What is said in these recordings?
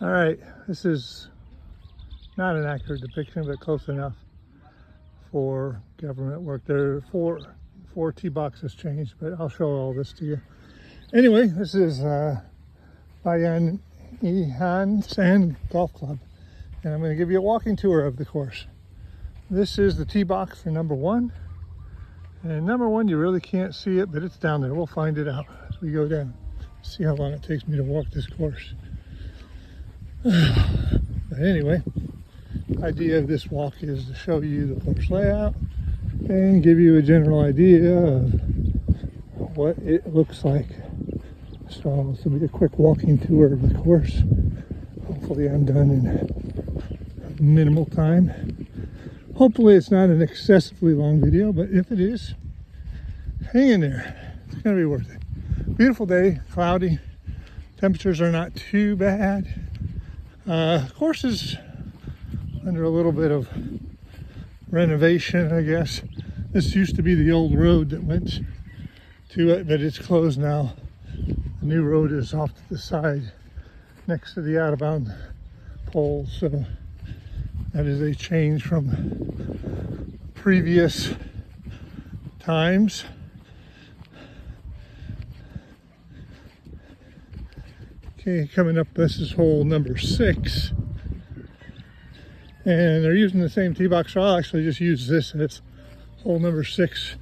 All right, this is not an accurate depiction, but close enough for government work. There are four tee boxes changed, but I'll show all this to you. Anyway, this is Bayanihan Sand Golf Club, and I'm going to give you a walking tour of the course. This is the tee box for number one, and number one, you really can't see it, but it's down there. We'll find it out as we go down. See how long it takes me to walk this course. But anyway, the idea of this walk is to show you the course layout and give you a general idea of what it looks like. So this will be a quick walking tour of the course. Hopefully I'm done in minimal time. Hopefully it's not an excessively long video, but if it is, hang in there. It's going to be worth it. Beautiful day, cloudy. Temperatures are not too bad. Course is under a little bit of renovation, I guess. This used to be the old road that went to it, but it's closed now. The new road is off to the side next to the out of bound pole, so that is a change from previous times. Okay, coming up, this is hole number 6. And they're using the same tee box, so I'll actually just use this as hole number 6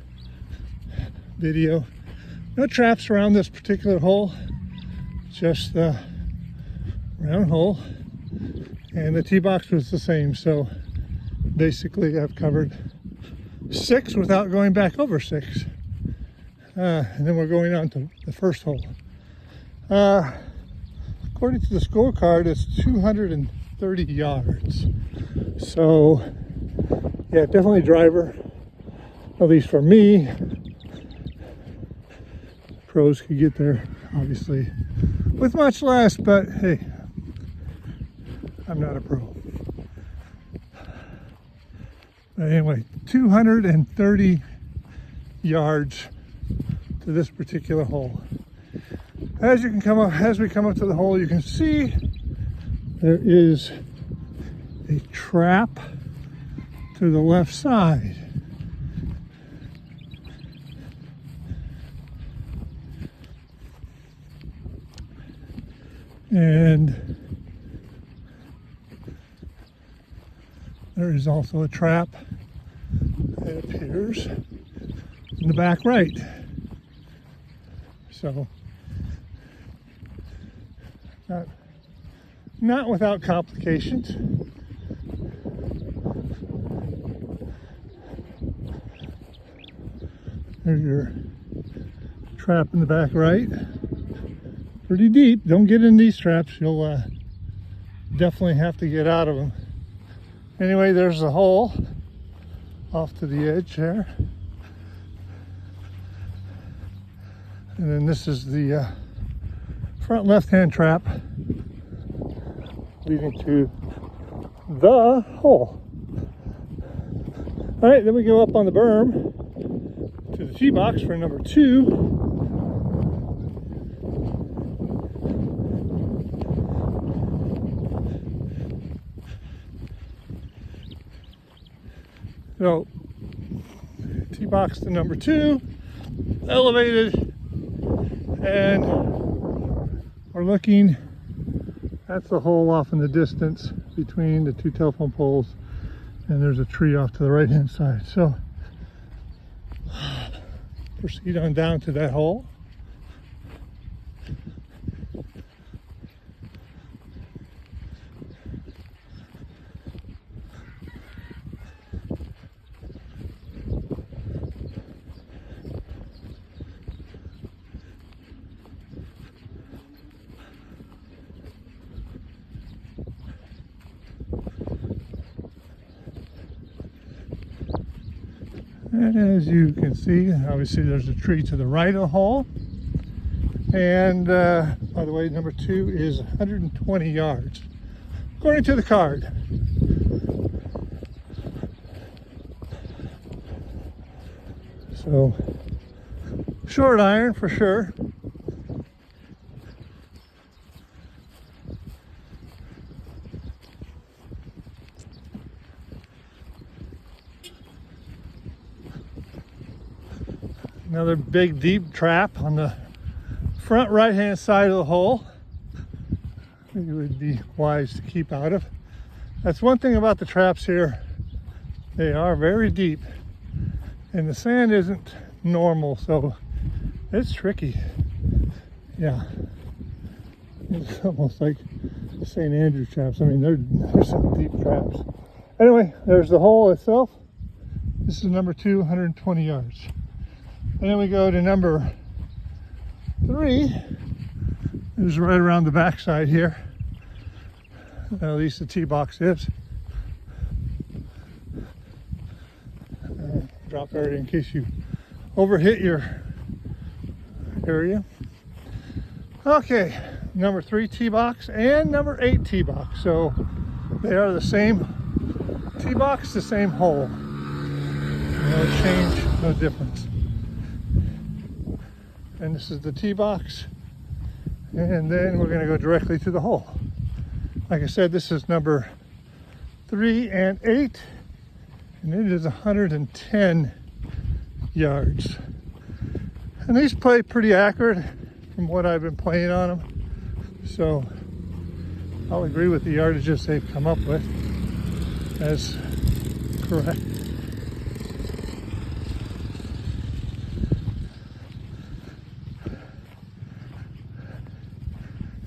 video. No traps around this particular hole, just the round hole. And the tee box was the same, so basically I've covered 6 without going back over 6. And then we're going on to the first hole. According to the scorecard, it's 230 yards. So, yeah, definitely driver, at least for me. Pros could get there, obviously, with much less, but hey, I'm not a pro. But anyway, 230 yards to this particular hole. As we come up to the hole, you can see there is a trap to the left side. And there is also a trap that appears in the back right. So not without complications. There's your trap in the back right. Pretty deep. Don't get in these traps. You'll definitely have to get out of them. Anyway, there's the hole off to the edge there. And then this is the front left-hand trap leading to the hole. All right, then we go up on the berm to the tee box for number 2. So, tee box to number 2, elevated, and we're looking. That's the hole off in the distance between the 2 telephone poles, and there's a tree off to the right hand side. So proceed on down to that hole. And as you can see, obviously there's a tree to the right of the hole. And by the way, number 2 is 120 yards, according to the card. So, short iron for sure. Another big deep trap on the front right hand side of the hole. It would be wise to keep out of. That's one thing about the traps here. They are very deep and the sand isn't normal, so it's tricky. Yeah, it's almost like St. Andrew traps. I mean, they're some deep traps. Anyway, there's the hole itself. This is number 2, 120 yards. And then we go to number 3. It was right around the backside here. At least the tee box is. Drop area in case you overhit your area. Okay, number 3 tee box and number 8 tee box. So they are the same tee box, the same hole. No change, no difference. And this is the tee box. And then we're going to go directly to the hole. Like I said, this is number 3 and 8. And it is 110 yards. And these play pretty accurate from what I've been playing on them. So I'll agree with the yardages they've come up with as correct.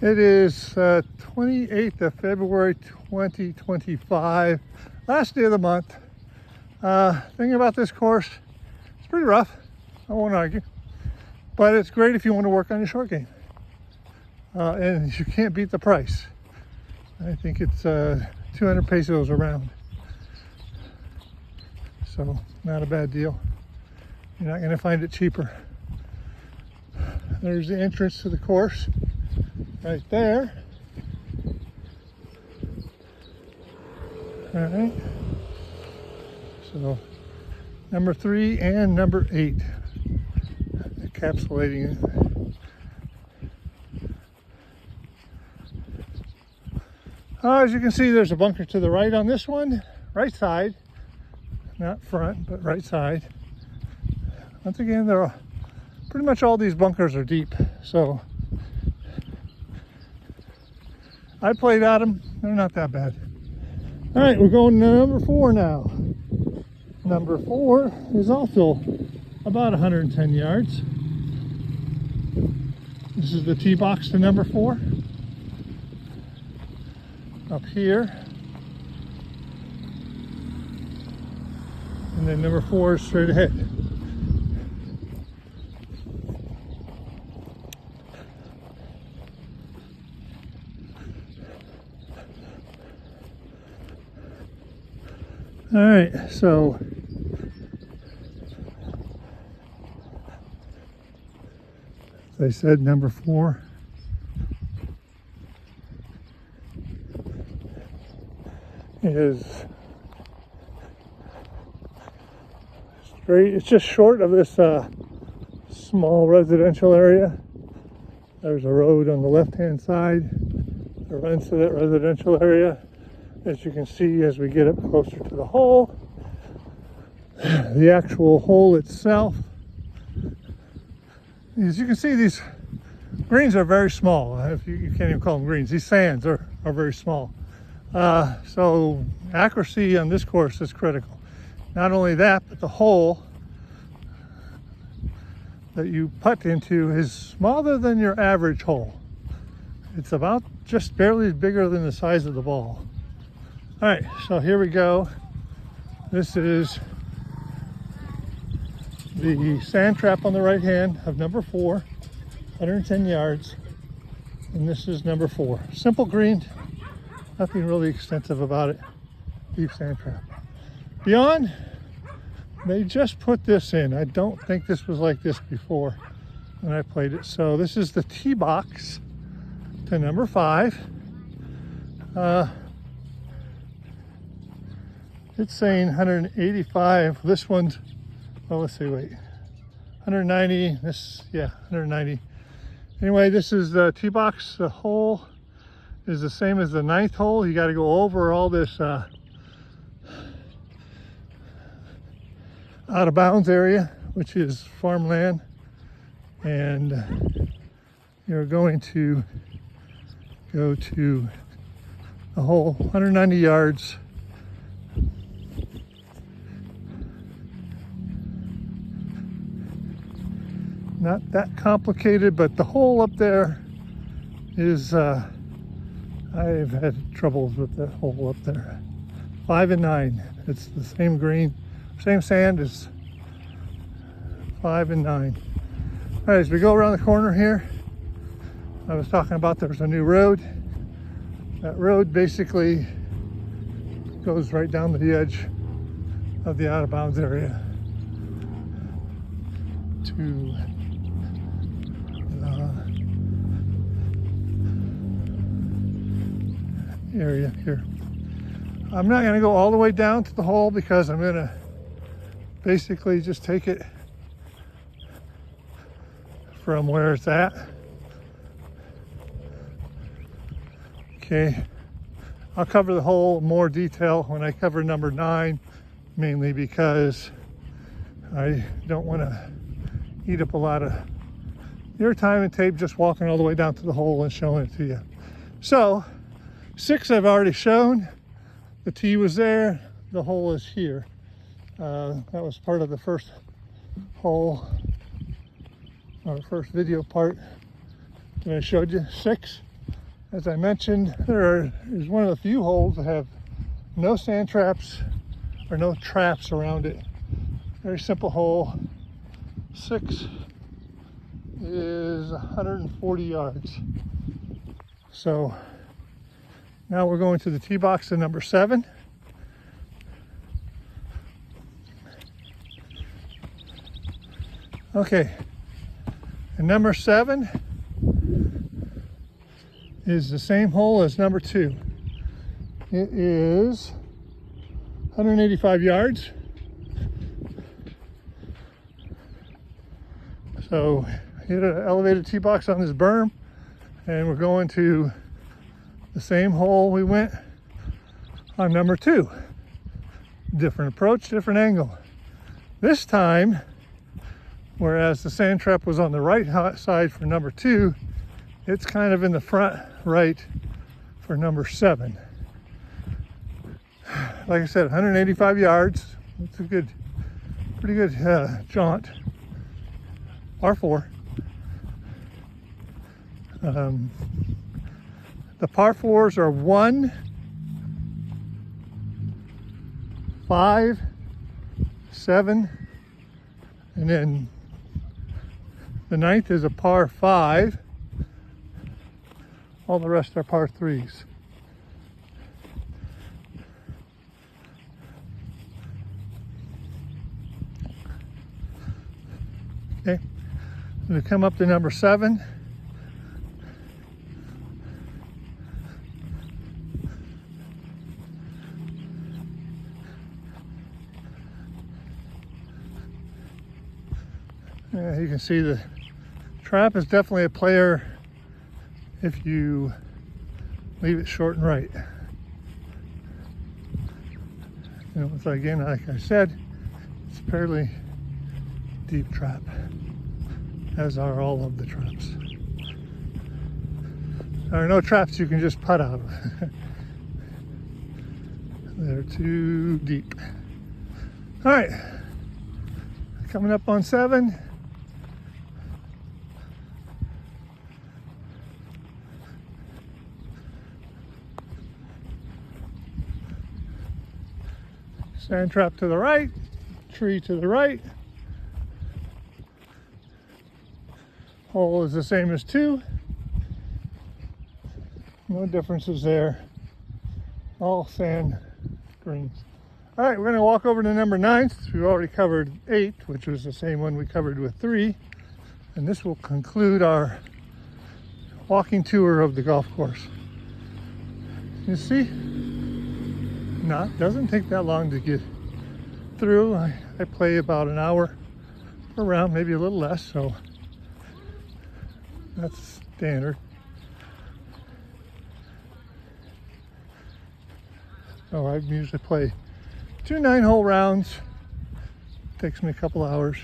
It is 28th of February 2025, last day of the month. Thing about this course, it's pretty rough, I won't argue, but it's great if you want to work on your short game. And you can't beat the price. I think it's 200 pesos around. So not a bad deal. You're not going to find it cheaper. There's the entrance to the course right there. All right. So number 3 and number 8 encapsulating it. As you can see, there's a bunker to the right on this one, right side, not front, but right side. Once again, pretty much all these bunkers are deep, so I played at them. They're not that bad. All right, we're going to number 4 now. Number 4 is also about 110 yards. This is the tee box to number 4. Up here. And then number 4 is straight ahead. All right, so as I said, number 4 is straight. It's just short of this small residential area. There's a road on the left-hand side that runs to that residential area. As you can see, as we get up closer to the hole, the actual hole itself, as you can see, these greens are very small. If you can't even call them greens, these sands are very small. So accuracy on this course is critical. Not only that, but the hole that you putt into is smaller than your average hole. It's about just barely bigger than the size of the ball. All right, so here we go. This is the sand trap on the right hand of number 4, 110 yards. And this is number 4. Simple green, nothing really extensive about it. Deep sand trap. Beyond, they just put this in. I don't think this was like this before when I played it. So this is the tee box to number 5. It's saying 185. This one's, well, let's see, wait. 190, this, yeah, 190. Anyway, this is the tee box. The hole is the same as the 9th hole. You got to go over all this out of bounds area which is farmland, and you're going to go to a hole 190 yards. Not that complicated, but the hole up there is, I've had troubles with that hole up there. 5 and 9. It's the same green, same sand as 5 and 9. All right, as we go around the corner here, I was talking about there's a new road. That road basically goes right down to the edge of the out of bounds area to area here. I'm not going to go all the way down to the hole because I'm going to basically just take it from where it's at. Okay, I'll cover the hole in more detail when I cover number 9, mainly because I don't want to eat up a lot of your time and tape just walking all the way down to the hole and showing it to you. So 6 I've already shown. The tee was there, the hole is here. That was part of the first hole, or first video part that I showed you. 6, as I mentioned, is one of the few holes that have no sand traps or no traps around it. Very simple hole. 6 is 140 yards. So now we're going to the tee box to number 7. Okay, and number 7 is the same hole as number 2. It is 185 yards. So hit an elevated tee box on this berm, and we're going to the same hole we went on number 2. Different approach, different angle. This time, whereas the sand trap was on the right side for number 2, it's kind of in the front right for number 7. Like I said, 185 yards. It's a pretty good jaunt. R4. The par 4s are 1, 5, 7, and then the 9th is a par 5. All the rest are par 3s. Okay, we come up to number 7. You can see the trap is definitely a player if you leave it short and right. You know, so again, like I said, it's a fairly deep trap, as are all of the traps. There are no traps you can just putt out of. They're too deep. All right, coming up on 7. Sand trap to the right, tree to the right. Hole is the same as 2. No differences there. All sand greens. All right, we're going to walk over to number 9. We've already covered 8, which was the same one we covered with 3. And this will conclude our walking tour of the golf course. You see? Doesn't take that long to get through. I play about an hour per round, maybe a little less, so that's standard. So I usually play 2 9-hole rounds. Takes me a couple hours.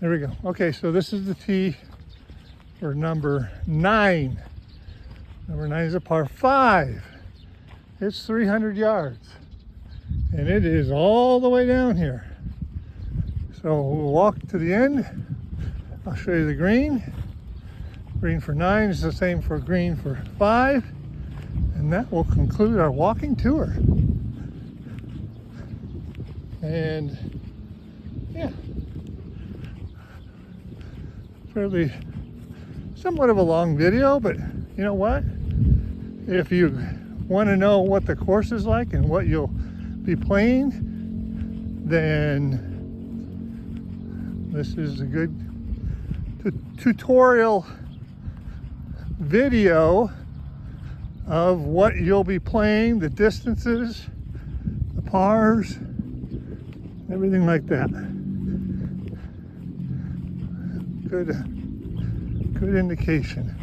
There we go. Okay, so this is the tee for number 9. Number 9 is a par 5. It's 300 yards. And it is all the way down here. So we'll walk to the end. I'll show you the green. Green for 9 is the same for green for 5. And that will conclude our walking tour. And yeah, fairly somewhat of a long video, but you know what? If you want to know what the course is like and what you'll be playing, then this is a good tutorial video of what you'll be playing, the distances, the pars, everything like that. Good indication.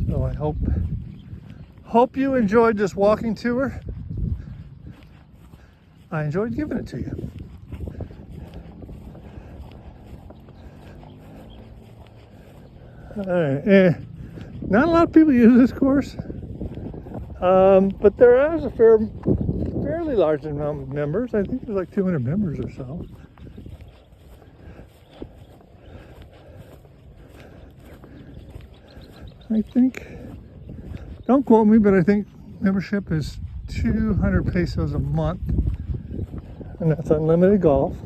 So I hope you enjoyed this walking tour. I enjoyed giving it to you. Not a lot of people use this course, but there is a fairly large amount of members. I think there's like 200 members or so. I think, don't quote me, but I think membership is 200 pesos a month, and that's unlimited golf.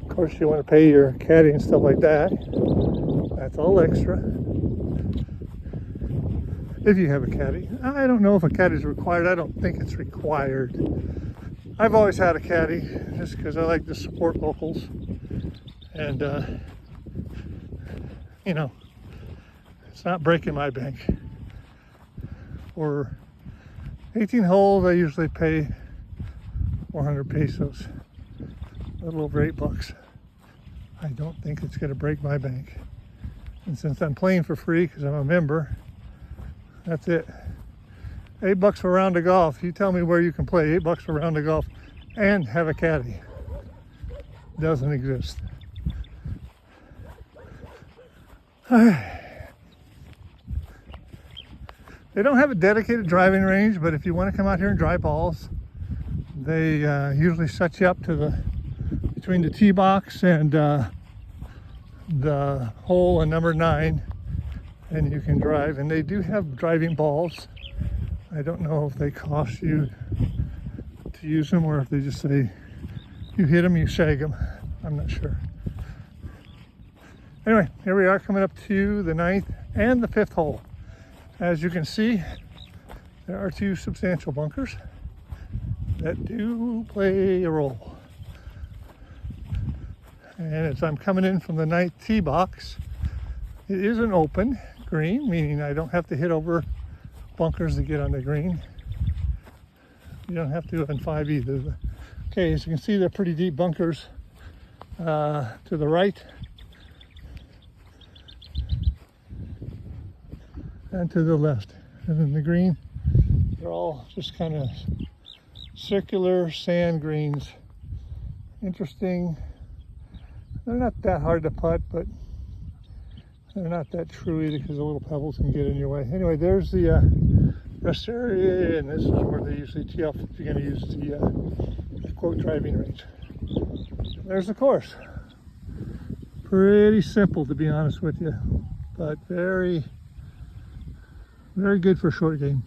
Of course, you want to pay your caddy and stuff like that. That's all extra. If you have a caddy. I don't know if a caddy is required. I don't think it's required. I've always had a caddy just because I like to support locals. And, you know, it's not breaking my bank. For 18 holes, I usually pay 400 pesos. A little over $8. I don't think it's going to break my bank. And since I'm playing for free because I'm a member, that's it. $8 for a round of golf. You tell me where you can play $8 for a round of golf and have a caddy. Doesn't exist. They don't have a dedicated driving range, but if you want to come out here and drive balls, they usually set you up to between the tee box and the hole in number 9, and you can drive. And they do have driving balls. I don't know if they cost you to use them or if they just say you hit them, you shag them. I'm not sure. Anyway, here we are coming up to the 9th and the 5th hole. As you can see, there are 2 substantial bunkers that do play a role. And as I'm coming in from the 9th tee box, it is an open green, meaning I don't have to hit over bunkers to get on the green. You don't have to in 5 either. Okay, as you can see, they're pretty deep bunkers to the right and to the left. And then the green, they're all just kind of circular sand greens. Interesting. They're not that hard to putt, but they're not that true either because the little pebbles can get in your way. Anyway, there's the rest area, and this is where they usually tee off if you're going to use the quote driving range. There's the course. Pretty simple, to be honest with you, but very, very good for a short game.